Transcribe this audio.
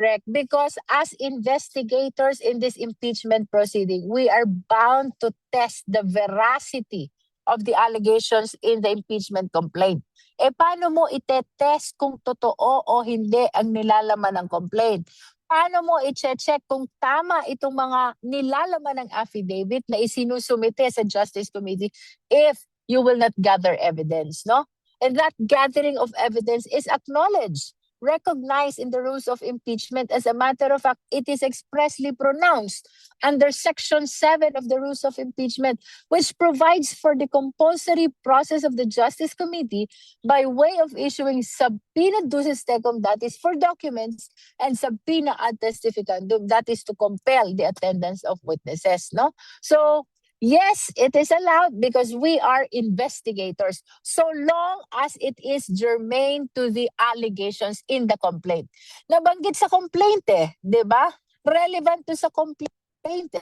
Correct. Because as investigators in this impeachment proceeding, we are bound to test the veracity of the allegations in the impeachment complaint. Paano mo itetest kung totoo o hindi ang nilalaman ng complaint? Paano mo i-check kung tama itong mga nilalaman ng affidavit na isinusumite sa Justice Committee if you will not gather evidence, no? And that gathering of evidence is acknowledged, recognized in the rules of impeachment. As a matter of fact, it is expressly pronounced under Section 7 of the rules of impeachment, which provides for the compulsory process of the Justice Committee by way of issuing subpoena duces tecum, that is for documents, and subpoena ad testificandum, that is to compel the attendance of witnesses. No? So, yes, it is allowed because we are investigators so long as it is germane to the allegations in the complaint. Nabanggit sa complaint di ba? Relevant to sa complaint